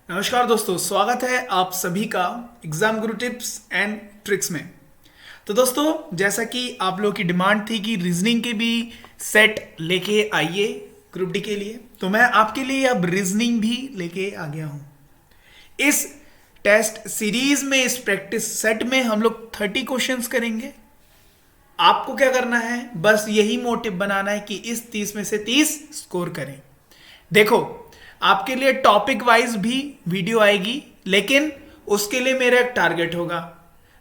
नमस्कार दोस्तों, स्वागत है आप सभी का exam Guru tips and tricks में। तो दोस्तों, जैसा कि आप लोगों की डिमांड थी कि रीजनिंग के भी सेट लेके आइए ग्रुप डी के लिए, तो मैं आपके लिए अब रीजनिंग भी लेके आ गया हूं। इस टेस्ट सीरीज में, इस प्रैक्टिस सेट में हम लोग 30 क्वेश्चंस करेंगे। आपको क्या करना है, बस यही मोटिव बनाना है कि इस 30 में से 30 स्कोर करें। देखो, आपके लिए टॉपिक वाइज भी वीडियो आएगी, लेकिन उसके लिए मेरा एक टारगेट होगा।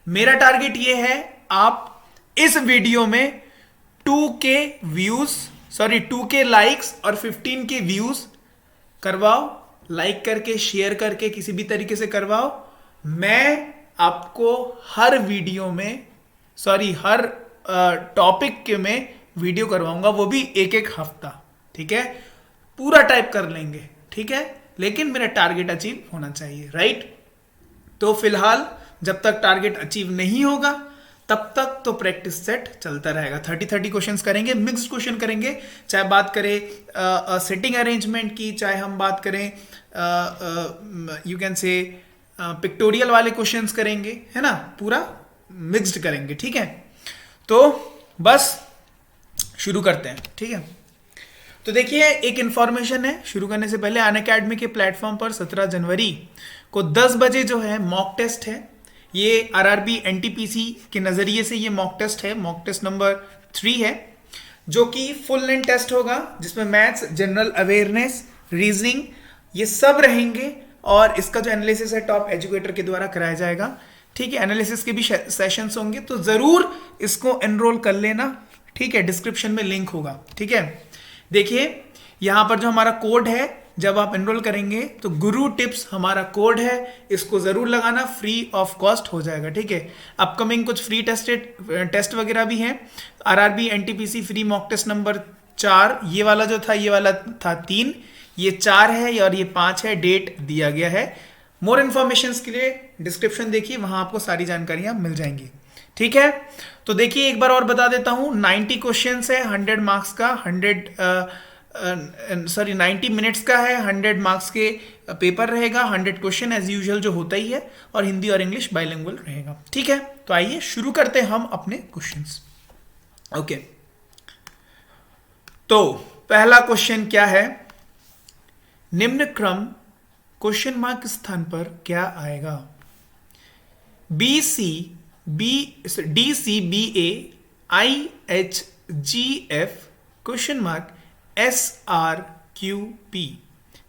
मेरा टारगेट ये है, आप इस वीडियो में 2K व्यूज, 2K लाइक्स और 15K व्यूज करवाओ। लाइक करके, शेयर करके, किसी भी तरीके से करवाओ। मैं आपको हर वीडियो में, हर टॉपिक के में वीडियो करवाऊंगा, वो भी एक एक हफ्ता। ठीक है, पूरा टाइप कर लेंगे, ठीक है, लेकिन मेरा टारगेट अचीव होना चाहिए, राइट। तो फिलहाल जब तक टारगेट अचीव नहीं होगा तब तक तो प्रैक्टिस सेट चलता रहेगा। 30 क्वेश्चंस करेंगे, मिक्स्ड क्वेश्चन करेंगे, चाहे बात करें सेटिंग अरेंजमेंट की, चाहे हम बात करें यू कैन से पिक्टोरियल वाले क्वेश्चंस करेंगे, है ना, पूरा मिक्स्ड करेंगे, ठीक है। तो बस शुरू करते हैं, ठीक है। तो देखिए, एक इंफॉर्मेशन है शुरू करने से पहले। अनअकैडमी के प्लेटफॉर्म पर 17 जनवरी को 10 बजे जो है मॉक टेस्ट है। ये आरआरबी एनटीपीसी के नज़रिए से ये मॉक टेस्ट है, मॉक टेस्ट नंबर 3 है, जो कि फुल लेंथ टेस्ट होगा, जिसमें मैथ्स, जनरल अवेयरनेस, रीजनिंग ये सब रहेंगे। और इसका जो एनालिसिस है टॉप एजुकेटर के द्वारा कराया जाएगा, ठीक है। एनालिसिस के भी सेशंस होंगे, तो ज़रूर इसको एनरोल कर लेना, ठीक है। डिस्क्रिप्शन में लिंक होगा, ठीक है। देखिए, यहां पर जो हमारा कोड है, जब आप एनरोल करेंगे तो गुरु टिप्स हमारा कोड है, इसको जरूर लगाना, फ्री ऑफ कॉस्ट हो जाएगा, ठीक है। अपकमिंग कुछ फ्री टेस्ट वगैरह भी हैं। RRB NTPC free mock test number 4, ये वाला जो था, ये वाला था 3, ये 4 है और ये 5 है। डेट दिया गया है। मोर इन्फॉर्मेशन के लिए डिस्क्रिप्शन देखिए, वहां आपको सारी जानकारियां मिल जाएंगी, ठीक है। तो देखिए, एक बार और बता देता हूं, 90 क्वेश्चन है, 100 मार्क्स का, 90 मिनट्स का है, 100 मार्क्स के पेपर रहेगा, 100 क्वेश्चन एज यूजुअल जो होता ही है, और हिंदी और इंग्लिश बाइलिंगुअल रहेगा, ठीक है। तो आइए शुरू करते हैं हम अपने क्वेश्चंस। ओके, तो पहला क्वेश्चन क्या है, निम्न क्रम क्वेश्चन मार्क स्थान पर क्या आएगा? D C B A I H G F question mark S R Q P.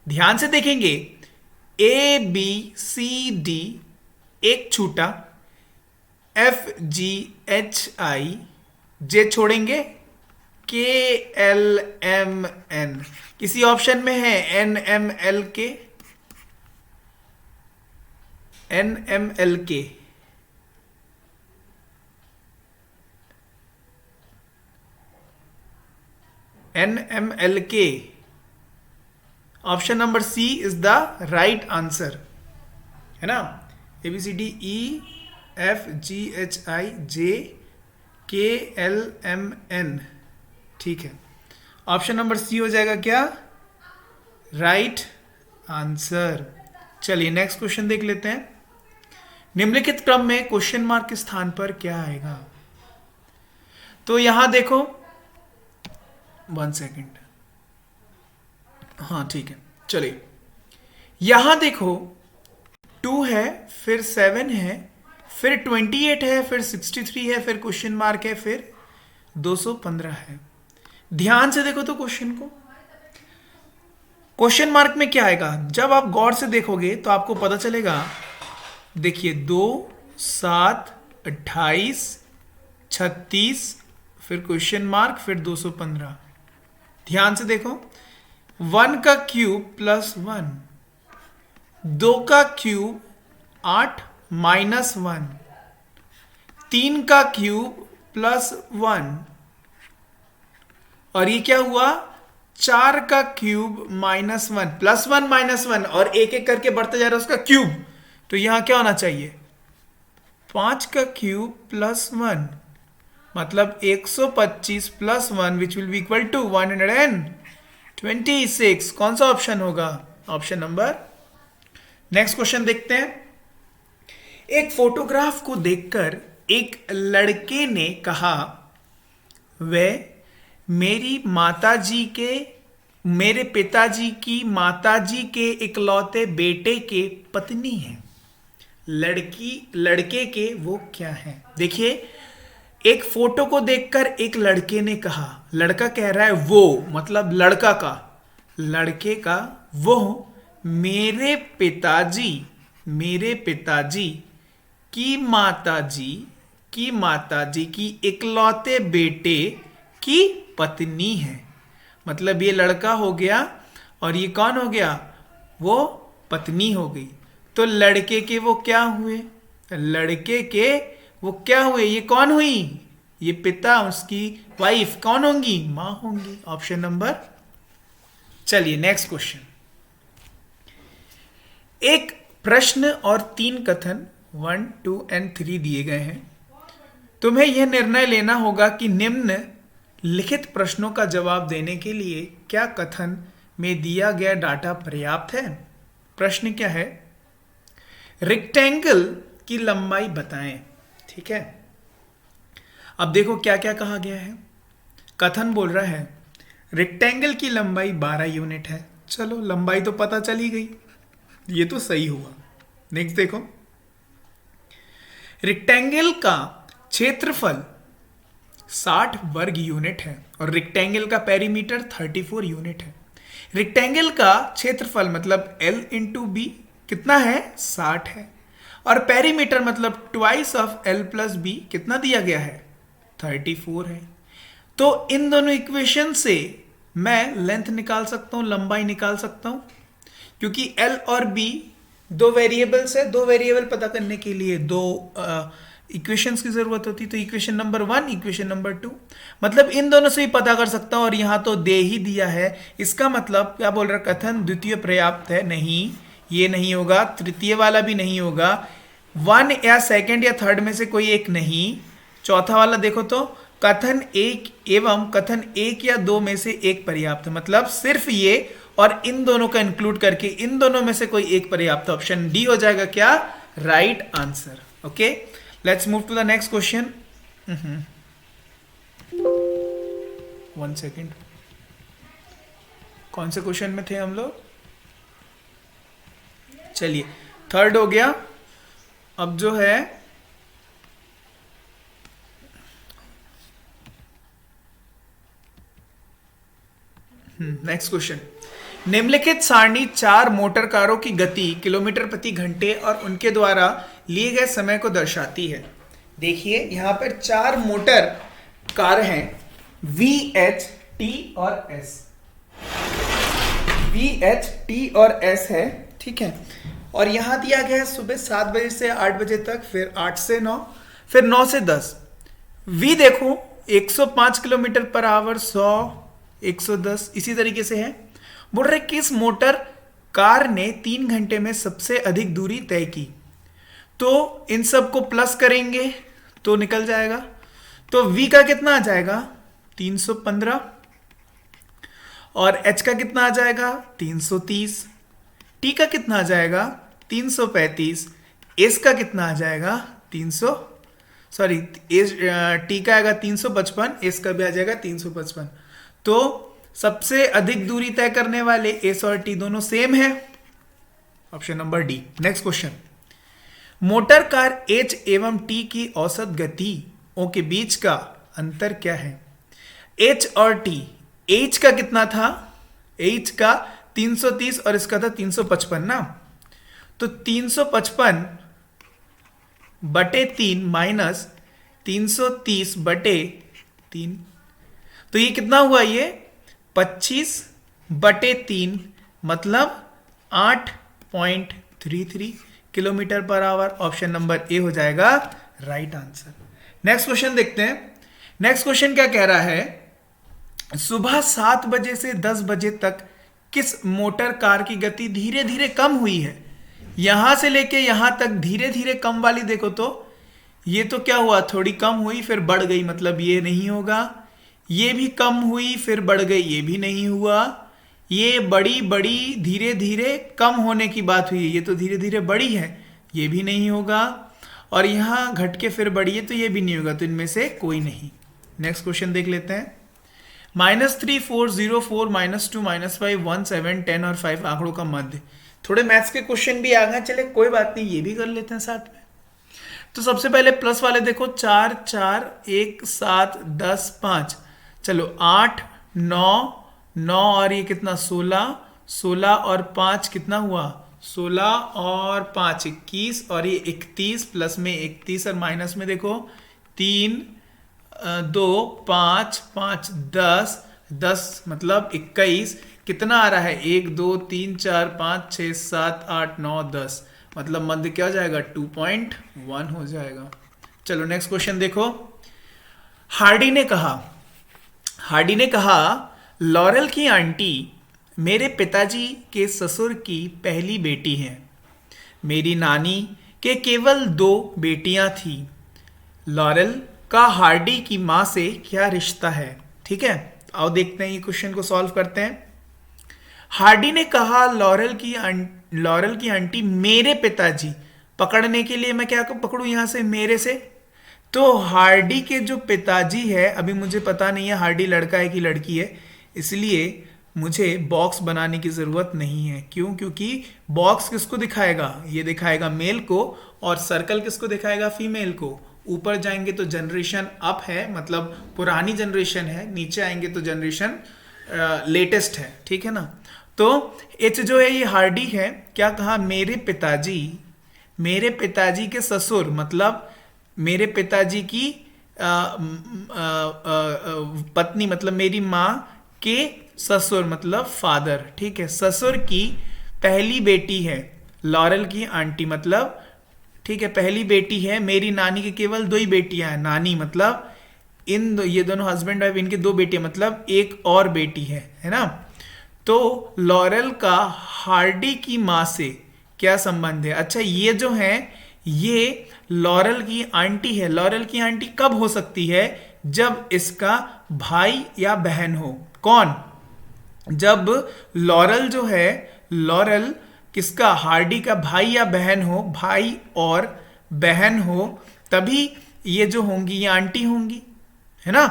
ध्यान से देखेंगे, ए बी सी डी एक छूटा, F G H I, J छोड़ेंगे, के एल एम एन, किसी ऑप्शन में है N M L K, N M L K, NMLK, option number C is the right answer, है ना। ABCDEFGHIJKLMN, ठीक है। ऑप्शन नंबर सी हो जाएगा क्या, राइट आंसर। चलिए नेक्स्ट क्वेश्चन देख लेते हैं। निम्नलिखित क्रम में क्वेश्चन मार्क के स्थान पर क्या आएगा? तो यहां देखो, 1 सेकेंड, हाँ ठीक है, चलिए यहां देखो, 2 है, फिर 7 है, फिर 28 है, फिर 63 है, फिर क्वेश्चन मार्क है, फिर 215 है। ध्यान से देखो तो क्वेश्चन को, क्वेश्चन मार्क में क्या आएगा, जब आप गौर से देखोगे तो आपको पता चलेगा। देखिए, 2, 7, 28, 36, फिर क्वेश्चन मार्क, फिर 215। ध्यान से देखो, 1 का क्यूब प्लस 1, 2 का क्यूब 8 माइनस 1, 3 का क्यूब प्लस 1, और ये क्या हुआ, 4 का क्यूब माइनस 1, प्लस 1 माइनस 1, और एक एक करके बढ़ते जा रहा है उसका क्यूब। तो यहां क्या होना चाहिए, 5 का क्यूब प्लस 1, मतलब 125 plus 1 which will be equal to 126। कौन सा ऑप्शन होगा, ऑप्शन नंबर नेक्स्ट क्वेश्चन देखते हैं। एक फोटोग्राफ को देखकर एक लड़के ने कहा, वह मेरी माताजी के मेरे पिताजी की माताजी के इकलौते बेटे के पत्नी है। लड़के के वो क्या है? देखिए, एक फोटो को देखकर एक लड़के ने कहा, लड़का कह रहा है वो, मतलब लड़के का वो मेरे पिताजी की माताजी की इकलौते बेटे की पत्नी है। मतलब ये लड़का हो गया और ये कौन हो गया? वो पत्नी हो गई। तो लड़के के वो क्या हुए? ये कौन हुई? ये पिता, उसकी वाइफ कौन होंगी? मां होंगी। Option number. चलिए नेक्स्ट क्वेश्चन। एक प्रश्न और 3 कथन 1, 2 और 3 दिए गए हैं। तुम्हें यह निर्णय लेना होगा कि निम्न लिखित प्रश्नों का जवाब देने के लिए क्या कथन में दिया गया डाटा पर्याप्त है। प्रश्न क्या है? रेक्टेंगल की लंबाई बताएं। ठीक है, अब देखो क्या क्या कहा गया है। कथन बोल रहा है रेक्टेंगल की लंबाई 12 यूनिट है। चलो, लंबाई तो पता चली गई, ये तो सही हुआ। नेक्स्ट देखो, रेक्टेंगल का क्षेत्रफल 60 वर्ग यूनिट है और रेक्टेंगल का पेरीमीटर 34 यूनिट है। रेक्टेंगल का क्षेत्रफल मतलब L इंटू बी कितना है? 60 है। और पेरीमीटर मतलब twice of L plus B कितना दिया गया है? 34 है। तो इन दोनों इक्वेशन से मैं लेंथ निकाल सकता हूं, लंबाई निकाल सकता हूं, क्योंकि L और B दो वेरिएबल्स है। दो वेरिएबल पता करने के लिए दो इक्वेशंस की जरूरत होती। तो इक्वेशन नंबर 1, इक्वेशन नंबर 2, मतलब इन दोनों से ही पता कर सकता हूं। और यहां तो दे ही दिया है, इसका मतलब क्या बोल रहा है? कथन द्वितीय पर्याप्त है। नहीं, ये नहीं होगा। तृतीय वाला भी नहीं होगा। 1 या सेकंड या थर्ड में से कोई एक नहीं। चौथा वाला देखो तो कथन 1 एवं कथन 1 या 2 में से एक पर्याप्त है। मतलब सिर्फ ये और इन दोनों का इंक्लूड करके इन दोनों में से कोई एक पर्याप्त। ऑप्शन डी हो जाएगा क्या? Right answer. Okay, let's move to the next question. 1 second, कौन से क्वेश्चन में थे हम लोग? चलिए, थर्ड हो गया। अब जो है नेक्स्ट क्वेश्चन। निम्नलिखित सारणी 4 मोटर कारों की गति किलोमीटर प्रति घंटे और उनके द्वारा लिए गए समय को दर्शाती है। देखिए, यहां पर 4 मोटर कार हैं, VH, T और S। VH, T और S है। ठीक है, और यहां दिया गया है सुबह 7 बजे से 8 बजे तक, फिर 8 से 9, फिर 9 से 10। V देखो 105 किलोमीटर पर आवर, 100, 110 इसी तरीके से है। बोल रहे किस मोटर कार ने 3 घंटे में सबसे अधिक दूरी तय की। तो इन सब को प्लस करेंगे तो निकल जाएगा। तो V का कितना आ जाएगा? 315। और H का कितना आ जाएगा? 330। T का कितना आ जाएगा? 335। S का कितना आ जाएगा? T का आएगा 355, S का भी आ जाएगा 355। तो सबसे अधिक दूरी तय करने वाले S और T दोनों सेम है। Option number D. Next question. Motor car H एवं T की औसत गतियों के बीच का अंतर क्या है? H और T, H का कितना था? H का 330 और इसका था 355 ना। तो 355 बटे 3 माइनस 330 बटे 3, तो ये कितना हुआ? ये 25 बटे 3 मतलब 8.33 kilometre per hour. Option number A हो जाएगा राइट आंसर। नेक्स्ट क्वेश्चन देखते हैं। नेक्स्ट क्वेश्चन क्या कह रहा है? सुबह 7 बजे से 10 बजे तक किस मोटर कार की गति धीरे धीरे कम हुई है? यहां से लेके यहां तक धीरे धीरे कम वाली देखो तो ये तो क्या हुआ? थोड़ी कम हुई फिर बढ़ गई, मतलब ये नहीं होगा। ये भी कम हुई फिर बढ़ गई, ये भी नहीं हुआ। ये बड़ी बड़ी धीरे धीरे कम होने की बात हुई है, ये तो धीरे धीरे बड़ी है, ये भी नहीं होगा। और यहाँ घट के फिर बढ़ी है तो ये भी नहीं होगा, तो इनमें से कोई नहीं। नेक्स्ट क्वेश्चन देख लेते हैं। -3, 4, 0, 4, -2, -5, 1, 7, 10 और 5 आंकड़ों का मध्य। थोड़े मैथ्स के क्वेश्चन भी आ गए, चले कोई बात नहीं, ये भी कर लेते हैं साथ में। तो सबसे पहले प्लस वाले देखो, 4, 4, 1, 7, 10, 5, चलो 8, 9, 9 और ये कितना 16, 16 और 5 कितना हुआ 16 और 5 21 और ये 31 प्लस में 31 और माइनस में देखो 3, 2, 5, 5, 10, 10 मतलब 21, कितना आ रहा है 1, 2, 3, 4, 5, 6, 7, 8, 9, 10, मतलब मध्य क्या हो जाएगा 2.1 हो जाएगा। चलो नेक्स्ट क्वेश्चन देखो। हार्डी ने कहा लॉरेल की आंटी मेरे पिताजी के ससुर की पहली बेटी है। मेरी नानी के केवल 2 बेटियां थी। लॉरेल का हार्डी की मां से क्या रिश्ता है? ठीक है, आओ देखते हैं, ये क्वेश्चन को सॉल्व करते हैं। हार्डी ने कहा लॉरेल की आंटी मेरे पिताजी, पकड़ने के लिए मैं क्या पकड़ूं यहां से, मेरे से, तो हार्डी के जो पिताजी है, अभी मुझे पता नहीं है हार्डी लड़का है कि लड़की है, इसलिए मुझे बॉक्स बनाने की ज़रूरत नहीं है। क्यों? क्योंकि बॉक्स किसको दिखाएगा, ये दिखाएगा मेल को, और सर्कल किसको दिखाएगा, फीमेल को। ऊपर जाएंगे तो जनरेशन अप है, मतलब पुरानी जनरेशन है, नीचे आएंगे तो जनरेशन लेटेस्ट है, ठीक है ना। तो एच जो है ये हार्डी है, क्या कहा, मेरे पिताजी के ससुर, मतलब मेरे पिताजी की पत्नी, मतलब मेरी माँ के ससुर मतलब फादर, ठीक है, ससुर की पहली बेटी है लॉरेल की आंटी, मतलब ठीक है पहली बेटी है। मेरी नानी के केवल 2 ही बेटियां हैं, नानी मतलब ये दोनों हस्बैंड वाइफ, इनके 2 बेटियां, मतलब एक और बेटी है ना। तो लॉरेल का हार्डी की माँ से क्या संबंध है? अच्छा, ये जो है ये लॉरेल की आंटी है। लॉरेल की आंटी कब हो सकती है? जब इसका भाई या बहन हो। कौन? जब लॉरेल जो है, लॉरेल किसका, हार्डी का भाई या बहन हो, भाई और बहन हो, तभी ये जो होंगी ये आंटी होंगी, है ना।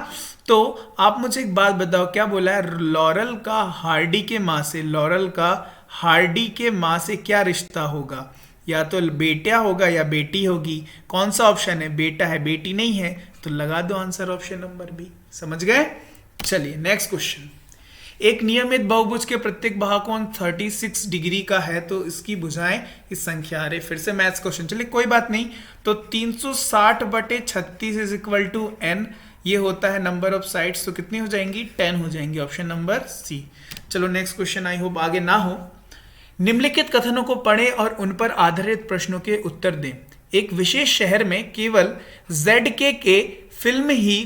तो आप मुझे एक बात बताओ, क्या बोला है, लॉरेल का हार्डी के माँ से, लॉरेल का हार्डी के माँ से क्या रिश्ता होगा? या तो बेटा होगा या बेटी होगी। कौन सा ऑप्शन है? बेटा है, बेटी नहीं है, तो लगा दो आंसर ऑप्शन नंबर बी। समझ गए? चलिए नेक्स्ट क्वेश्चन। एक नियमित बहुभुज के प्रत्येक बाहुकोण 36 डिग्री का है, तो इसकी भुजाएं इस संख्या, अरे फिर से मैथ्स क्वेश्चन, चलिए कोई बात नहीं। तो 360/36 इज इक्वल टू n, ये होता है नंबर ऑफ साइड्स, तो कितनी हो जाएंगी 10 हो जाएंगी, ऑप्शन नंबर सी। चलो नेक्स्ट क्वेश्चन, आई होप आगे ना हो। निम्नलिखित कथनों को पढ़ें और उन पर आधारित प्रश्नों के उत्तर दें। एक विशेष शहर में केवल ZK के फिल्म ही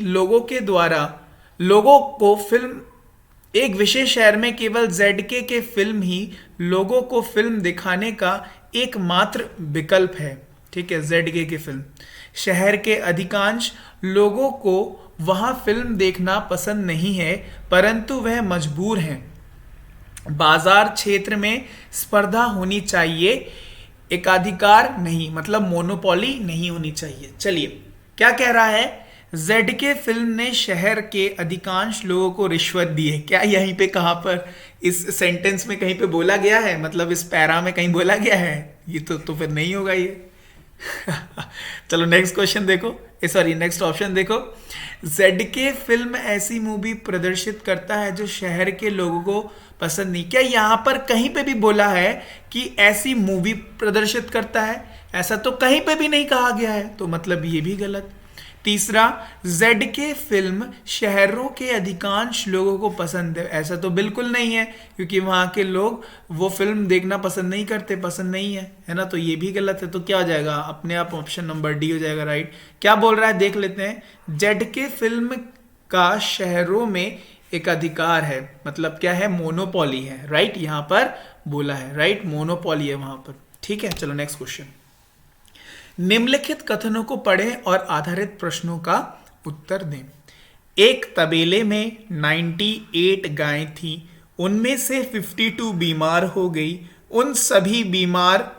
एक विशेष शहर में केवल ZK के फिल्म ही लोगों को फिल्म दिखाने का एकमात्र विकल्प है, ठीक है, ZK की फिल्म। शहर के अधिकांश लोगों को वहां फिल्म देखना पसंद नहीं है, परंतु वह मजबूर हैं। बाजार क्षेत्र में स्पर्धा होनी चाहिए, एकाधिकार नहीं, मतलब मोनोपोली नहीं होनी चाहिए। चलिए क्या कह रहा है, ZK फिल्म ने शहर के अधिकांश लोगों को रिश्वत दी है। क्या यहीं पे कहां पर इस सेंटेंस में कहीं पे बोला गया है, मतलब इस पैरा में कहीं बोला गया है? ये तो फिर नहीं होगा ये। चलो नेक्स्ट क्वेश्चन देखो, सॉरी नेक्स्ट ऑप्शन देखो। ZK फिल्म ऐसी मूवी प्रदर्शित करता है जो शहर के लोगों को पसंद नहीं। क्या यहां पर कहीं पे भी बोला है कि ऐसी मूवी प्रदर्शित करता है? ऐसा तो कहीं पे भी नहीं कहा गया है, तो मतलब ये भी गलत। तीसरा, ZK फिल्म शहरों के अधिकांश लोगों को पसंद है, ऐसा तो बिल्कुल नहीं है, क्योंकि वहां के लोग वो फिल्म देखना पसंद नहीं करते, पसंद नहीं है ना, तो ये भी गलत है। तो क्या हो जाएगा, अपने आप ऑप्शन नंबर डी हो जाएगा राइट। क्या बोल रहा है देख लेते हैं। ZK फिल्म का शहरों में एक अधिकार है, मतलब क्या है, मोनोपोली है, राइट, यहां पर बोला है, राइट, मोनोपोली है वहां पर, ठीक है। चलो नेक्स्ट क्वेश्चन। निम्नलिखित कथनों को पढ़ें और आधारित प्रश्नों का उत्तर दें। एक तबेले में 98 गायें थी, उनमें से 52 बीमार हो गई। उन सभी बीमार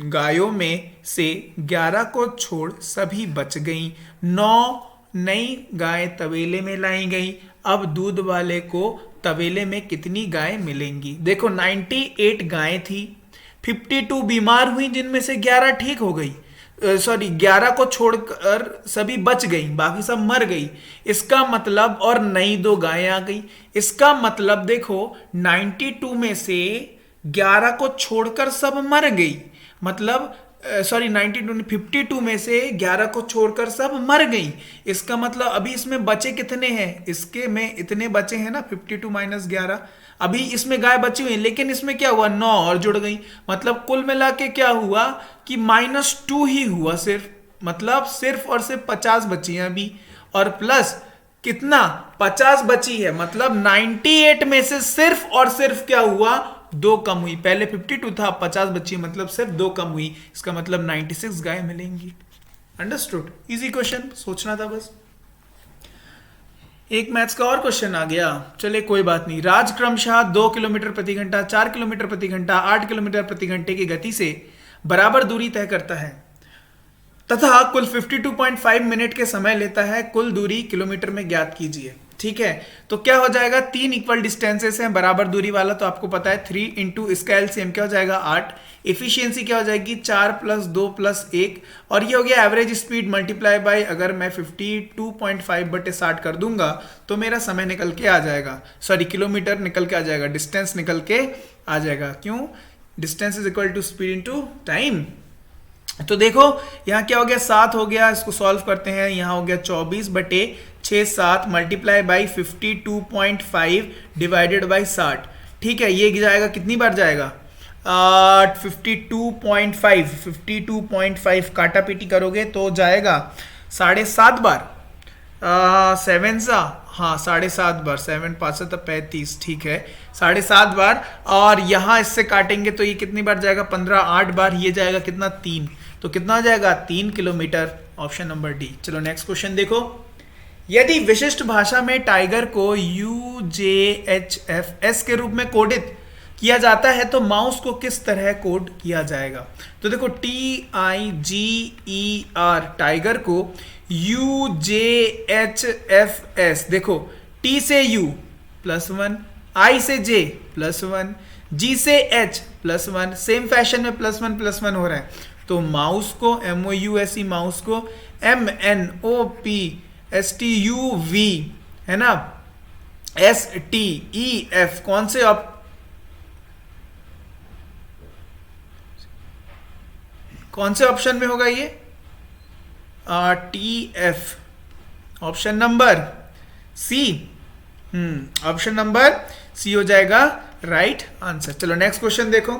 गायों में से 11 को छोड़ सभी बच गईं। 9 नई गाय तबेले में लाई गई। अब दूध वाले को तबेले में कितनी गाय मिलेंगी? देखो 98 गायें थी, 52 बीमार हुई जिनमें से 11 ठीक हो गई, 11 को छोड़कर सभी बच गई, बाकी सब मर गई। इसका मतलब, और नई 2 गायें आ गई। इसका मतलब देखो 92 में से 11 को छोड़कर सब मर गई, मतलब 52 में से 11 को छोड़कर सब मर गई। इसका मतलब अभी इसमें बचे कितने हैं? इसके में इतने बचे हैं ना, 52 माइनस 11। अभी इसमें गाय बची हुई, लेकिन इसमें क्या हुआ, 9 और जुड़ गई। मतलब कुल मिला के क्या हुआ कि -2 ही हुआ सिर्फ, मतलब सिर्फ और सिर्फ 50 बची हैं अभी। और प्लस कितना, 50 बची है, मतलब 98 में से सिर्फ और सिर्फ क्या हुआ, 2 कम हुई। पहले 52 था, 50 बची, मतलब सिर्फ 2 कम हुई। इसका मतलब 96 गाय मिलेंगी। अंडरस्टूड? इजी क्वेश्चन, सोचना था बस। एक मैथ्स का और क्वेश्चन आ गया, चले कोई बात नहीं। राज क्रमशः 2 किलोमीटर प्रति घंटा, 4 किलोमीटर प्रति घंटा, 8 किलोमीटर प्रति घंटे की गति से बराबर दूरी तय करता है तथा कुल 52.5 मिनट के समय लेता है। कुल दूरी किलोमीटर में ज्ञात कीजिए। ठीक है, तो क्या हो जाएगा, 3 इक्वल डिस्टेंसेस हैं, बराबर दूरी वाला तो आपको पता है 3 इंटू इसका एलसीएम क्या हो जाएगा 8। एफिशिएंसी क्या हो जाएगी 4 + 2 + 1, और ये हो गया एवरेज स्पीड मल्टीप्लाई बाय, अगर मैं 52.5/60 कर दूंगा तो मेरा समय निकल के आ जाएगा, किलोमीटर निकल के आ जाएगा, डिस्टेंस निकल के आ जाएगा। क्यों? Distance is equal to speed into time. तो देखो यहाँ क्या हो गया, 7 हो गया, इसको सॉल्व करते हैं। यहाँ हो गया 24/6 मल्टीप्लाई बाई 52.5 डिवाइडेड बाई 60। ठीक है, ये जाएगा कितनी बार जाएगा, 52.5 काटा पीटी करोगे तो जाएगा 7.5 बार। 7 सा, हाँ 7.5 बार, 7 5 35, ठीक है 7.5 बार। और यहाँ इससे काटेंगे तो ये कितनी बार जाएगा, 15, 8 बार, ये जाएगा कितना 3, तो कितना हो जाएगा 3 किलोमीटर। Option number D. चलो नेक्स्ट क्वेश्चन देखो। यदि विशिष्ट भाषा में टाइगर को UJHFS के रूप में कोडित किया जाता है तो माउस को किस तरह कोड किया जाएगा? तो देखो TIGER टाइगर को UJHFS, देखो T से U +1, I से J +1, G से H +1, सेम फैशन में +1 हो रहा है। तो माउस को MOUSE, माउस को MNOPSTUV है ना, STEF, कौन से ऑप्शन में होगा ये, TF, option number C। Option number C हो जाएगा राइट आंसर। चलो नेक्स्ट क्वेश्चन देखो।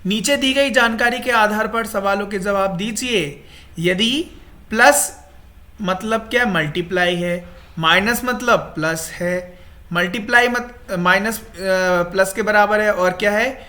नीचे दी गई जानकारी के आधार पर सवालों के जवाब दीजिए। यदि प्लस मतलब क्या, मल्टीप्लाई है, माइनस मतलब प्लस है, मल्टीप्लाई माइनस प्लस के बराबर है, और क्या है,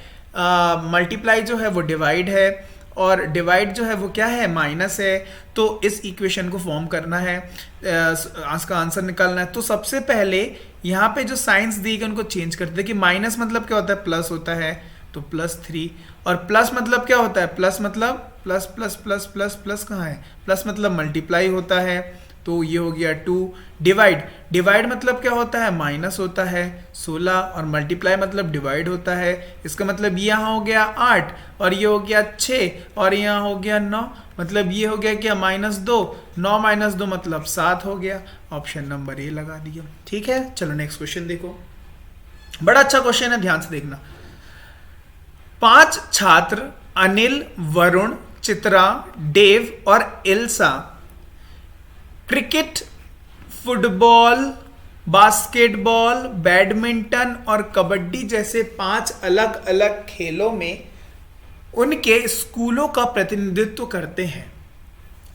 मल्टीप्लाई जो है वो डिवाइड है, और डिवाइड जो है वो क्या है, माइनस है। तो इस इक्वेशन को फॉर्म करना है, इसका आंसर निकालना है। तो सबसे पहले यहाँ पे जो साइंस दी गई उनको चेंज करते हैं कि माइनस मतलब क्या होता है, प्लस होता है, तो +3, और प्लस मतलब क्या होता है, प्लस मतलब plus plus plus plus plus कहाँ है, प्लस मतलब मल्टीप्लाई होता है, तो ये हो गया 2। डिवाइड मतलब क्या होता है, माइनस होता है 16, और मल्टीप्लाई मतलब डिवाइड होता है। इसका मतलब ये यहाँ हो गया 8, और ये हो गया 6, और यहाँ हो गया 9, मतलब ये हो गया क्या, -2, 9 - 2 मतलब 7 हो गया। ऑप्शन नंबर ए लगा दिया। ठीक है, चलो नेक्स्ट क्वेश्चन देखो। बड़ा अच्छा क्वेश्चन है, ध्यान से देखना। 5 छात्र अनिल, वरुण, चित्रा, डेव और इल्सा क्रिकेट, फुटबॉल, बास्केटबॉल, बैडमिंटन और कबड्डी जैसे 5 अलग अलग खेलों में उनके स्कूलों का प्रतिनिधित्व करते हैं।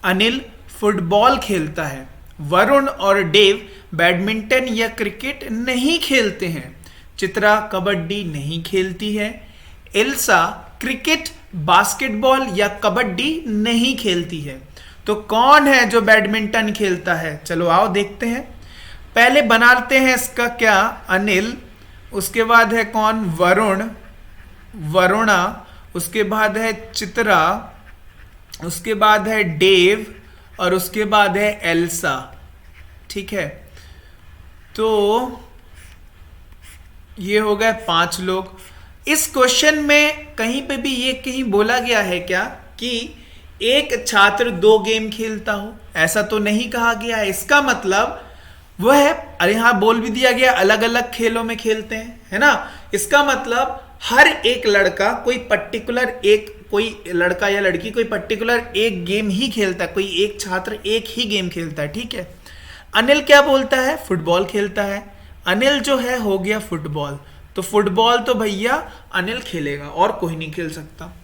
अनिल फुटबॉल खेलता है, वरुण और डेव बैडमिंटन या क्रिकेट नहीं खेलते हैं, चित्रा कबड्डी नहीं खेलती है, इल्सा क्रिकेट, बास्केटबॉल या कबड्डी नहीं खेलती है। तो कौन है जो बैडमिंटन खेलता है? चलो आओ देखते हैं। पहले बनाते हैं इसका क्या, अनिल, उसके बाद है कौन, वरुण, वरुणा, उसके बाद है चित्रा, उसके बाद है डेव, और उसके बाद है एल्सा। ठीक है, तो ये हो गए 5 लोग। इस क्वेश्चन में कहीं पे भी ये कहीं बोला गया है क्या कि एक छात्र 2 गेम खेलता हो? ऐसा तो नहीं कहा गया है। इसका मतलब वह है, अरे हाँ बोल भी दिया गया अलग अलग खेलों में खेलते हैं, है ना। इसका मतलब हर एक लड़का कोई पर्टिकुलर एक, कोई लड़का या लड़की कोई पर्टिकुलर एक गेम ही खेलता है, कोई एक छात्र एक ही गेम खेलता है। ठीक है, अनिल क्या बोलता है, फुटबॉल खेलता है। अनिल जो है हो गया फुटबॉल, तो फुटबॉल तो भैया अनिल खेलेगा और कोई नहीं खेल सकता।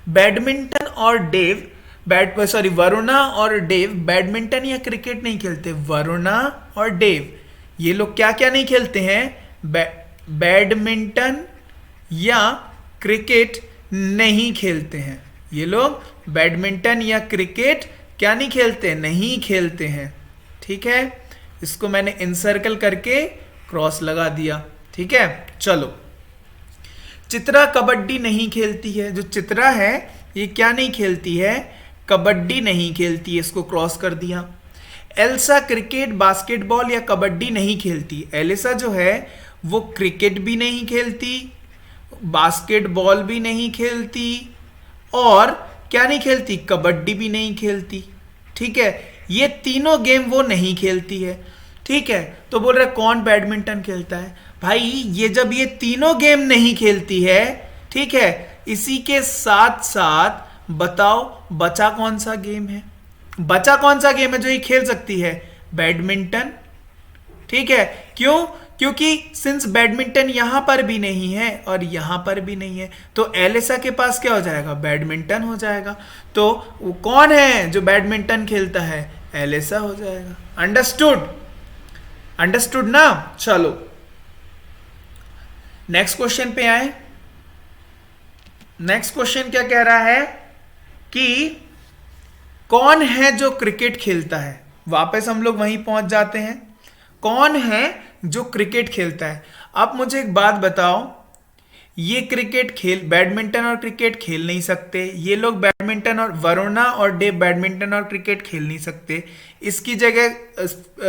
बैडमिंटन और डेव, वरुणा और डेव बैडमिंटन या क्रिकेट नहीं खेलते। वरुणा और डेव ये लोग क्या क्या नहीं खेलते हैं, बैडमिंटन या क्रिकेट नहीं खेलते हैं। ये लोग बैडमिंटन या क्रिकेट क्या नहीं खेलते, नहीं खेलते हैं। ठीक है, इसको मैंने इनसर्कल करके क्रॉस लगा दिया। ठीक है, चलो। चित्रा कबड्डी नहीं खेलती है। जो चित्रा है ये क्या नहीं खेलती है, कबड्डी नहीं खेलती है, इसको क्रॉस कर दिया। एल्सा क्रिकेट, बास्केटबॉल या कबड्डी नहीं खेलती। एलिसा जो है वो क्रिकेट भी नहीं खेलती, बास्केटबॉल भी नहीं खेलती, और क्या नहीं खेलती, कबड्डी भी नहीं खेलती। ठीक है, ये तीनों गेम वो नहीं खेलती है। ठीक है, तो बोल रहे कौन बैडमिंटन खेलता है। भाई ये जब ये तीनों गेम नहीं खेलती है, ठीक है, इसी के साथ साथ बताओ बचा कौन सा गेम है, बचा कौन सा गेम है जो ये खेल सकती है, बैडमिंटन। ठीक है, क्यों, क्योंकि सिंस बैडमिंटन यहां पर भी नहीं है और यहां पर भी नहीं है, तो एलिसा के पास क्या हो जाएगा, बैडमिंटन हो जाएगा। तो वो कौन है जो बैडमिंटन खेलता है, एलिसा हो जाएगा। अंडरस्टूड, अंडरस्टूड ना। चलो नेक्स्ट क्वेश्चन पे आए। नेक्स्ट क्वेश्चन क्या कह रहा है कि कौन है जो क्रिकेट खेलता है। वापस हम लोग वहीं पहुंच जाते हैं, कौन है जो क्रिकेट खेलता है। आप मुझे एक बात बताओ, ये क्रिकेट खेल, बैडमिंटन और क्रिकेट खेल नहीं सकते ये लोग, बैडमिंटन और वरुणा और डेव बैडमिंटन और क्रिकेट खेल नहीं सकते। इसकी जगह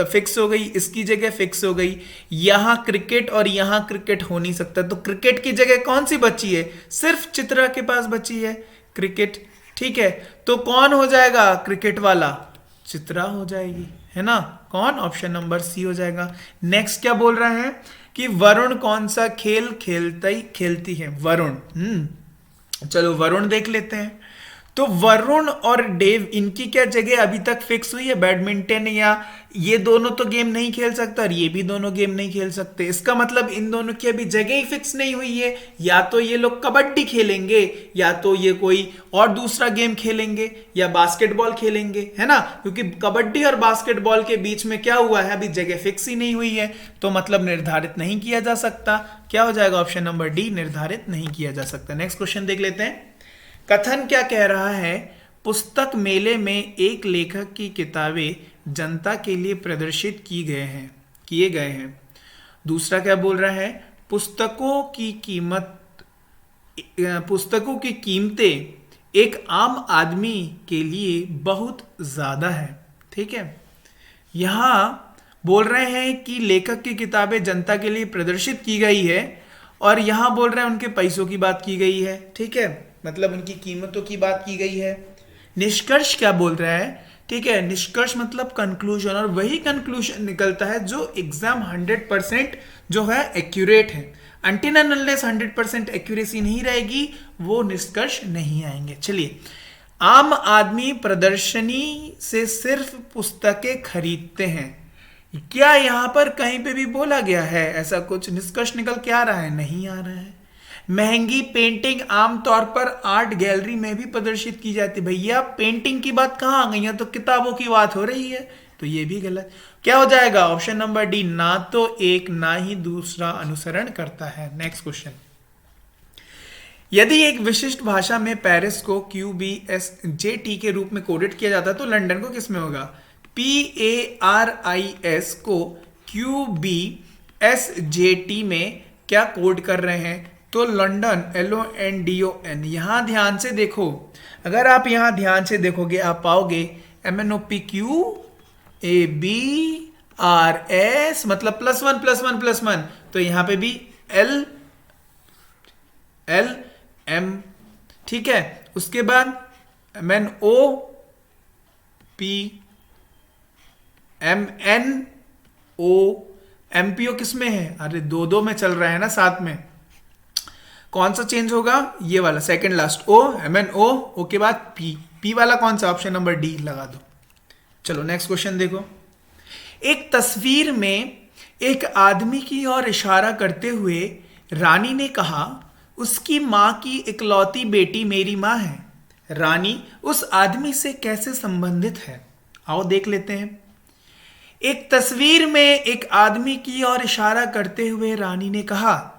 फिक्स हो गई, इसकी जगह फिक्स हो गई, यहां क्रिकेट और यहां क्रिकेट हो नहीं सकता। तो क्रिकेट की जगह कौन सी बची है, सिर्फ चित्रा के पास बची है क्रिकेट। ठीक है, तो कौन हो जाएगा क्रिकेट वाला, चित्रा हो जाएगी, है ना। कौन, ऑप्शन नंबर सी हो जाएगा। नेक्स्ट क्या बोल रहे हैं कि वरुण कौन सा खेल खेलती है, वरुण। चलो वरुण देख लेते हैं। तो वरुण और डेव इनकी क्या जगह अभी तक फिक्स हुई है, बैडमिंटन, या ये दोनों तो गेम नहीं खेल सकता और ये भी दोनों गेम नहीं खेल सकते। इसका मतलब इन दोनों की अभी जगह ही फिक्स नहीं हुई है, या तो ये लोग कबड्डी खेलेंगे या तो ये कोई और दूसरा गेम खेलेंगे या बास्केटबॉल खेलेंगे, है ना। क्योंकि कबड्डी और बास्केटबॉल के बीच में क्या हुआ है, अभी जगह फिक्स ही नहीं हुई है, तो मतलब निर्धारित नहीं किया जा सकता। क्या हो जाएगा, ऑप्शन नंबर डी, निर्धारित नहीं किया जा सकता। नेक्स्ट क्वेश्चन देख लेते हैं। कथन क्या कह रहा है, पुस्तक मेले में एक लेखक की किताबें जनता के लिए प्रदर्शित किए गए हैं। दूसरा क्या बोल रहा है, पुस्तकों की कीमतें एक आम आदमी के लिए बहुत ज्यादा है। ठीक है, यहां बोल रहे हैं कि लेखक की किताबें जनता के लिए प्रदर्शित की गई है, और यहां बोल रहे हैं उनके पैसों की बात की गई है। ठीक है, मतलब उनकी कीमतों की बात की गई है। निष्कर्ष क्या बोल रहा है, ठीक है, निष्कर्ष मतलब कंक्लूजन, और वही कंक्लूजन निकलता है जो एग्जाम 100% जो है एक्यूरेट है। अनटिल एंड अनलेस 100% एक्यूरेसी नहीं रहेगी वो निष्कर्ष नहीं आएंगे। चलिए, आम आदमी प्रदर्शनी से सिर्फ पुस्तकें खरीदते हैं, क्या यहां पर कहीं पे भी बोला गया है ऐसा कुछ, निष्कर्ष निकल के आ रहा है, नहीं आ रहा है। महंगी पेंटिंग आमतौर पर आर्ट गैलरी में भी प्रदर्शित की जाती है। भैया पेंटिंग की बात कहां आ गई है, तो किताबों की बात हो रही है, तो ये भी गलत। क्या हो जाएगा, ऑप्शन नंबर डी, ना तो एक ना ही दूसरा अनुसरण करता है। नेक्स्ट क्वेश्चन, यदि एक विशिष्ट भाषा में पेरिस को QBSJT के रूप में कोडेड किया जाता है तो लंदन को किसमें होगा, PARIS को QBSJT में क्या कोड कर रहे हैं, तो लंदन LONDON। यहां ध्यान से देखो, अगर आप यहां ध्यान से देखोगे आप पाओगे MNOPQABRS मतलब +1 +1 +1, तो यहां पे भी LM, ठीक है। उसके बाद MNO किस में है, अरे दो दो में चल रहा है ना साथ में, कौन सा चेंज होगा, ये वाला सेकंड लास्ट MNO के बाद P वाला कौन सा, ऑप्शन नंबर D लगा दो। चलो नेक्स्ट क्वेश्चन देखो। एक तस्वीर में एक आदमी की ओर इशारा करते हुए रानी ने कहा, उसकी मां की इकलौती बेटी मेरी मां है। रानी उस आदमी से कैसे संबंधित है, आओ देख लेते हैं। एक तस्वीर में एक आदमी की ओर इशारा करते हुए रानी ने कहा,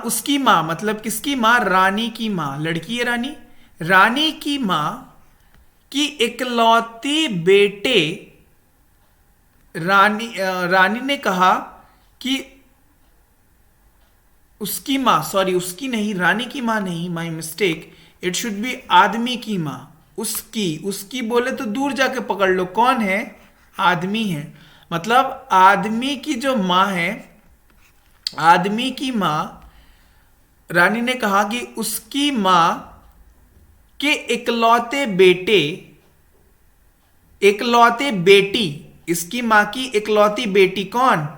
उसकी मां मतलब किसकी मां, रानी की मां, लड़की है रानी, रानी की मां की इकलौती बेटे, रानी ने कहा कि उसकी मां, सॉरी उसकी नहीं, रानी की मां नहीं, my mistake, it should be आदमी की मां। उसकी बोले तो दूर जाके पकड़ लो, कौन है, आदमी है, मतलब आदमी की जो मां है, आदमी की मां, रानी ने कहा कि उसकी मां के इकलौते बेटी, इसकी मां की इकलौती बेटी, कौन,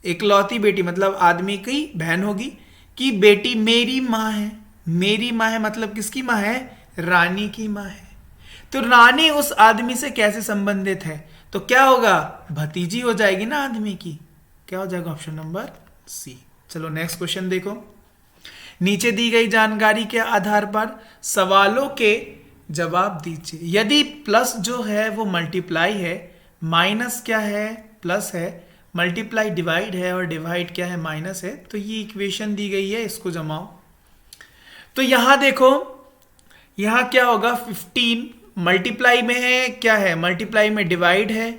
इकलौती बेटी मतलब आदमी की बहन होगी, कि बेटी मेरी मां है। मेरी मां है मतलब किसकी मां है, रानी की मां है। तो रानी उस आदमी से कैसे संबंधित है, तो क्या होगा, भतीजी हो जाएगी ना आदमी की, क्या हो जाएगा, ऑप्शन नंबर C। चलो नेक्स्ट क्वेश्चन देखो। नीचे दी गई जानकारी के आधार पर सवालों के जवाब दीजिए। यदि प्लस जो है वो मल्टीप्लाई है, माइनस क्या है, प्लस है, मल्टीप्लाई डिवाइड है और डिवाइड क्या है, माइनस है, तो ये इक्वेशन दी गई है, इसको जमाओ। तो यहां देखो, यहां क्या होगा, 15 मल्टीप्लाई में है, क्या है, मल्टीप्लाई में डिवाइड है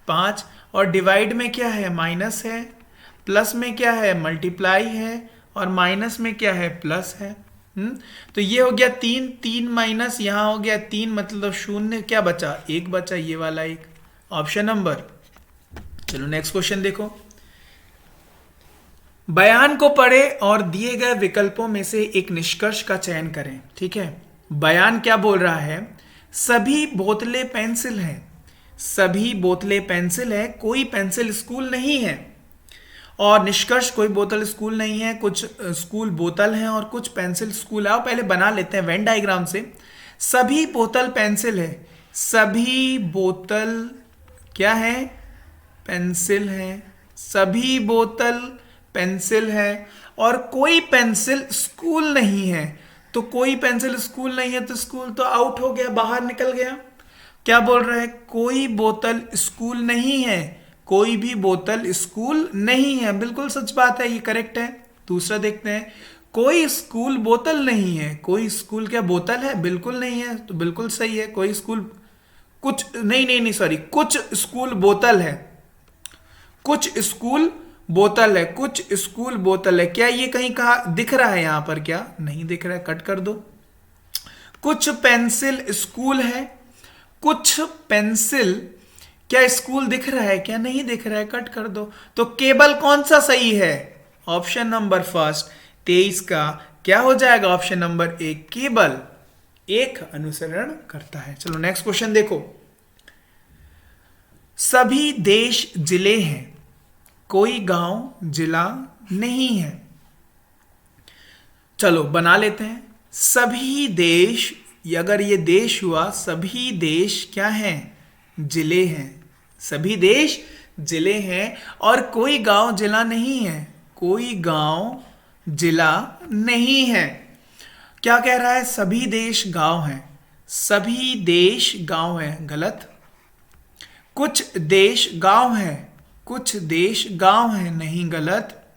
5, और डिवाइड में क्या है, माइनस है, प्लस में क्या है, मल्टीप्लाई है, और माइनस में क्या है, प्लस है। तो ये हो गया 3 माइनस यहां हो गया 3 मतलब 0, क्या बचा, 1 बचा, ये वाला 1, ऑप्शन नंबर। चलो नेक्स्ट क्वेश्चन देखो। बयान को पढ़े और दिए गए विकल्पों में से एक निष्कर्ष का चयन करें, ठीक है। बयान क्या बोल रहा है, सभी बोतलें पेंसिल हैं, सभी बोतलें पेंसिल है, कोई पेंसिल स्कूल नहीं है। और निष्कर्ष, कोई बोतल स्कूल नहीं है, कुछ स्कूल बोतल हैं और कुछ पेंसिल स्कूल है। पहले बना लेते हैं वेन डायग्राम से। सभी बोतल पेंसिल है, सभी बोतल क्या है, पेंसिल है, सभी बोतल पेंसिल है, और कोई पेंसिल स्कूल नहीं है। तो कोई पेंसिल स्कूल नहीं है तो स्कूल तो आउट हो गया, बाहर निकल गया। क्या बोल रहा है, कोई बोतल स्कूल नहीं है, कोई भी बोतल स्कूल नहीं है, बिल्कुल सच बात है, ये करेक्ट है। दूसरा देखते हैं, कोई स्कूल बोतल नहीं है, कोई स्कूल क्या बोतल है, बिल्कुल नहीं है, तो बिल्कुल सही है। कोई स्कूल, कुछ नहीं सॉरी, कुछ स्कूल बोतल है, कुछ स्कूल बोतल है, कुछ स्कूल बोतल है। क्या ये कहीं कहा दिख रहा है, यहां पर क्या नहीं दिख रहा है, कट कर दो। कुछ पेंसिल स्कूल है, कुछ पेंसिल क्या स्कूल दिख रहा है, क्या नहीं दिख रहा है, कट कर दो। तो केवल कौन सा सही है, ऑप्शन नंबर फर्स्ट 23 का क्या हो जाएगा, ऑप्शन नंबर 1 केवल एक अनुसरण करता है। चलो नेक्स्ट क्वेश्चन देखो। सभी देश जिले हैं, कोई गांव जिला नहीं है। चलो बना लेते हैं, सभी देश, अगर ये देश हुआ, सभी देश क्या हैं, जिले हैं, सभी देश जिले हैं, और कोई गांव जिला नहीं है, कोई गांव जिला नहीं है। क्या कह रहा है, सभी देश गांव हैं, सभी देश गांव हैं, गलत। कुछ देश गांव हैं, कुछ देश गांव हैं, नहीं, गलत।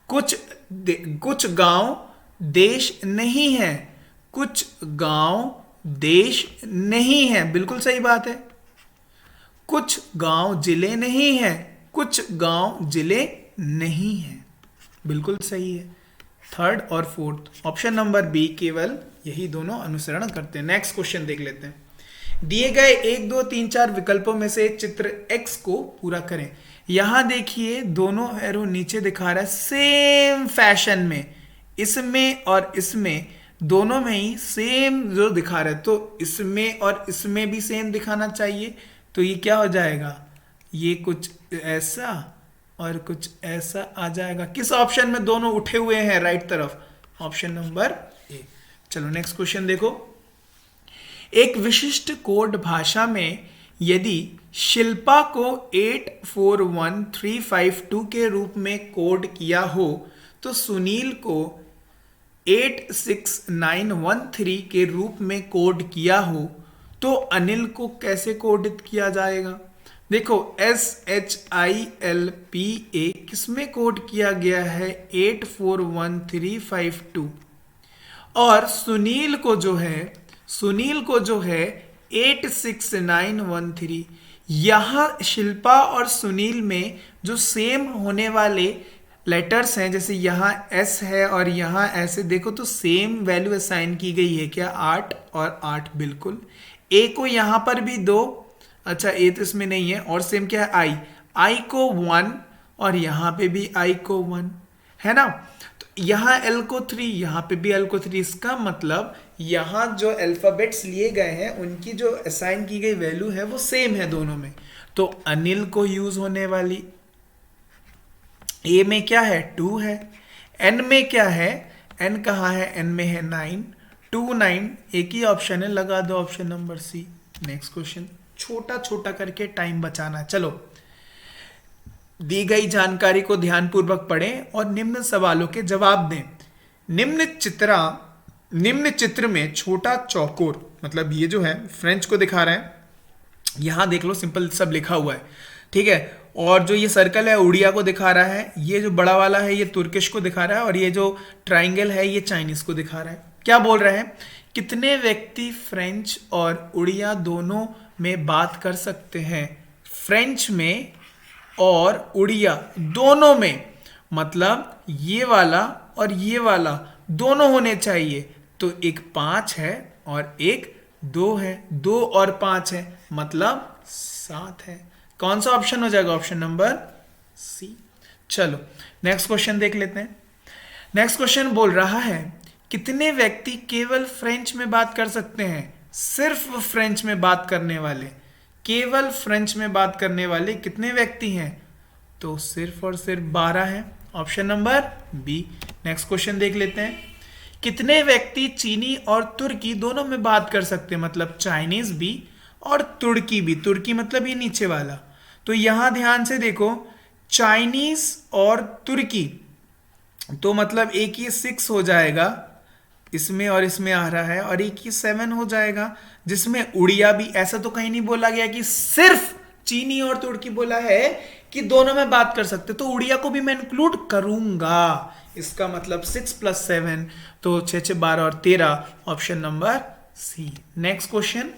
कुछ गांव देश नहीं है, कुछ गांव देश नहीं है, बिल्कुल सही बात है। कुछ गांव जिले नहीं है, कुछ गांव जिले नहीं है। बिल्कुल सही है। थर्ड और फोर्थ ऑप्शन नंबर बी, केवल यही दोनों अनुसरण करते हैं। नेक्स्ट क्वेश्चन देख लेते हैं। दिए गए 1 2 3 4 विकल्पों में से चित्र x को पूरा करें। यहां देखिए दोनों एरो नीचे दिखा रहा है सेम फैशन में, इसमें और इसमें दोनों में ही सेम जो दिखा रहा है, तो इसमें और इसमें भी सेम दिखाना चाहिए। तो ये क्या हो जाएगा, ये कुछ ऐसा और कुछ ऐसा आ जाएगा। किस ऑप्शन में दोनों उठे हुए हैं राइट तरफ, ऑप्शन नंबर ए। चलो नेक्स्ट क्वेश्चन देखो। एक विशिष्ट कोड भाषा में यदि शिल्पा को 841352 के रूप में कोड किया हो तो सुनील को 86913 के रूप में कोड किया हो तो अनिल को कैसे कोडित किया जाएगा। देखो SHILPA किसमें कोड किया गया है, 841352, और सुनील को जो है 86913। यहां शिल्पा और सुनील में जो सेम होने वाले लेटर्स हैं, जैसे यहाँ S है और यहाँ ऐसे देखो तो सेम वैल्यू असाइन की गई है क्या, 8 और 8 बिल्कुल। A को यहाँ पर भी 2, अच्छा A तो इसमें नहीं है, और सेम क्या है I को 1 और यहाँ पे भी I को 1 है ना। तो यहाँ L को 3, यहाँ पे भी L को 3। इसका मतलब यहाँ जो अल्फाबेट्स लिए गए हैं उनकी जो असाइन की गई वैल्यू है वो सेम है दोनों में। तो अनिल को यूज होने वाली A में क्या है 2 है, N में क्या है, N कहाँ है, N में है 9, 2 9, एक ही ऑप्शन है, लगा दो option number C. Next question, छोटा छोटा करके टाइम बचाना। चलो दी गई जानकारी को ध्यानपूर्वक पढ़ें और निम्न सवालों के जवाब दें। निम्न चित्र में छोटा चौकोर, मतलब ये जो है फ्रेंच को दिखा रहा है, यहां देख लो सिंपल सब लिखा हुआ है, ठीक है। और जो ये सर्कल है उड़िया को दिखा रहा है, ये जो बड़ा वाला है ये तुर्किश को दिखा रहा है, और ये जो ट्राइंगल है ये चाइनीज को दिखा रहा है। क्या बोल रहे हैं, कितने व्यक्ति फ्रेंच और उड़िया दोनों में बात कर सकते हैं। फ्रेंच में और उड़िया दोनों में, मतलब ये वाला और ये वाला दोनों होने चाहिए। तो एक 5 है और एक 2 है, 2 और 5 है, मतलब 7 है। कौन सा ऑप्शन हो जाएगा, ऑप्शन नंबर सी। चलो नेक्स्ट क्वेश्चन देख लेते हैं। नेक्स्ट क्वेश्चन बोल रहा है कितने व्यक्ति केवल फ्रेंच में बात कर सकते हैं। सिर्फ फ्रेंच में बात करने वाले, केवल फ्रेंच में बात करने वाले कितने व्यक्ति हैं, तो सिर्फ और सिर्फ 12 हैं, option number B. Next question देख लेते हैं। कितने व्यक्ति चीनी और तुर्की दोनों में बात कर सकते हैं, मतलब चाइनीज भी और तुर्की भी। तुर्की मतलब ये नीचे वाला। तो यहां ध्यान से देखो, चाइनीज और तुर्की, तो मतलब एक ये 6 हो जाएगा, इसमें और इसमें आ रहा है, और एक ये 7 हो जाएगा, जिसमें उड़िया भी। ऐसा तो कहीं नहीं बोला गया कि सिर्फ चीनी और तुर्की, बोला है कि दोनों में बात कर सकते, तो उड़िया को भी मैं इंक्लूड करूंगा। इसका मतलब 6 + 7, तो 6 6 12 और 13, option number C. Next question,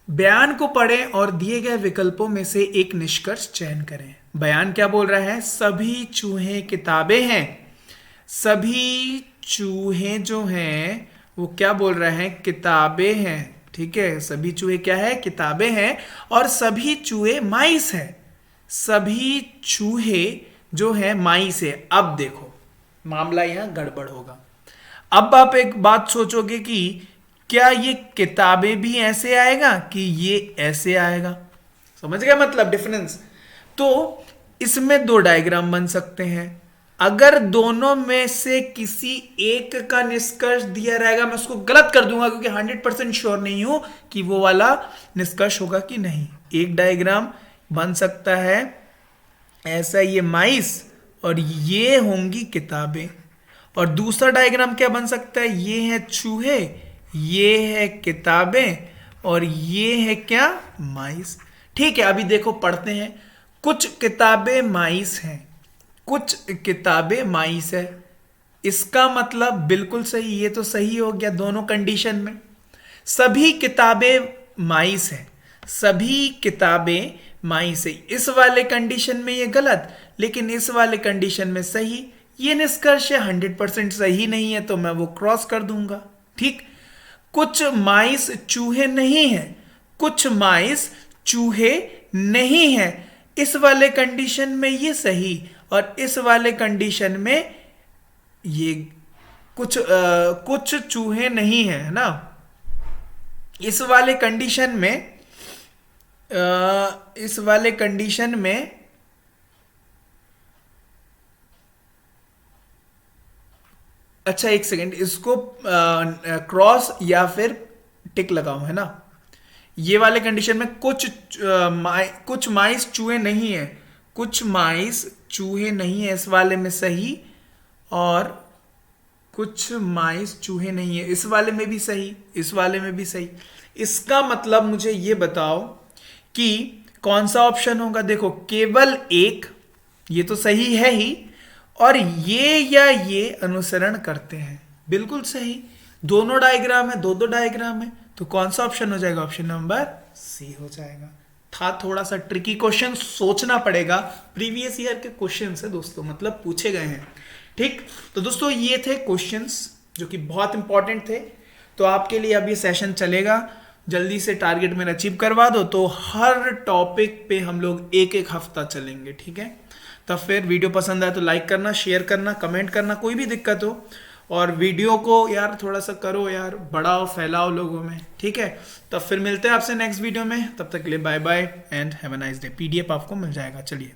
बयान को पढ़ें और दिए गए विकल्पों में से एक निष्कर्ष चयन करें। बयान क्या बोल रहा है, सभी चूहे किताबें हैं। सभी चूहे जो हैं वो क्या बोल रहे हैं, किताबें हैं, ठीक है। सभी चूहे क्या है, किताबें हैं, और सभी चूहे माइस है। सभी चूहे जो है माइस है। अब देखो मामला यहां गड़बड़ होगा। अब आप एक बात सोचोगे कि क्या ये किताबें भी ऐसे आएगा कि ये ऐसे आएगा, समझ गए मतलब डिफरेंस। तो इसमें 2 डायग्राम बन सकते हैं। अगर दोनों में से किसी एक का निष्कर्ष दिया रहेगा, मैं उसको गलत कर दूंगा क्योंकि 100% श्योर नहीं हूं कि वो वाला निष्कर्ष होगा कि नहीं। एक डायग्राम बन सकता है ऐसा, ये माइस और ये होंगी किताबें, और दूसरा डायग्राम क्या बन सकता है, ये है चूहे, ये है किताबें, और ये है क्या, माइस। ठीक है, अभी देखो पढ़ते हैं। कुछ किताबें माइस हैं, कुछ किताबें माइस है। इसका मतलब बिल्कुल सही, ये तो सही हो गया दोनों कंडीशन में। सभी किताबें माइस है, सभी किताबें माइस है, इस वाले कंडीशन में ये गलत। लेकिन इस वाले कंडीशन में सही। ये निष्कर्ष 100% सही नहीं है तो मैं वो क्रॉस कर दूंगा। ठीक, कुछ माइस चूहे नहीं हैं, कुछ माइस चूहे नहीं हैं, इस वाले कंडीशन में ये सही, और इस वाले कंडीशन में ये कुछ चूहे नहीं हैं, है ना। इस वाले कंडीशन में अच्छा एक सेकेंड, इसको क्रॉस या फिर टिक लगाऊं, है ना। ये वाले कंडीशन में कुछ माइस चूहे नहीं है, कुछ माइस चूहे नहीं है, इस वाले में सही, और कुछ माइस चूहे नहीं है, इस वाले में भी सही, इस वाले में भी सही। इसका मतलब मुझे ये बताओ कि कौन सा ऑप्शन होगा। देखो केवल एक, ये तो सही है ही, और ये या ये अनुसरण करते हैं, बिल्कुल सही। दोनों डायग्राम है, दो डायग्राम है, तो कौन सा ऑप्शन हो जाएगा? ऑप्शन नंबर सी हो जाएगा। था थोड़ा सा ट्रिकी क्वेश्चन, सोचना पड़ेगा, प्रीवियस ईयर के क्वेश्चन है दोस्तों, मतलब पूछे गए हैं। ठीक, तो दोस्तों ये थे क्वेश्चंस जो कि बहुत इंपॉर्टेंट थे। तो आपके लिए अब ये सेशन चलेगा, जल्दी से टारगेट मेरा अचीव करवा दो, तो हर टॉपिक पे हम लोग एक एक हफ्ता चलेंगे। ठीक है, तब फिर वीडियो पसंद आए तो लाइक करना, शेयर करना, कमेंट करना, कोई भी दिक्कत हो, और वीडियो को यार थोड़ा सा करो यार, बढ़ाओ, फैलाओ लोगों में। ठीक है, तब फिर मिलते हैं आपसे नेक्स्ट वीडियो में, तब तक के लिए bye bye and have a nice day. PDF आपको मिल जाएगा। चलिए।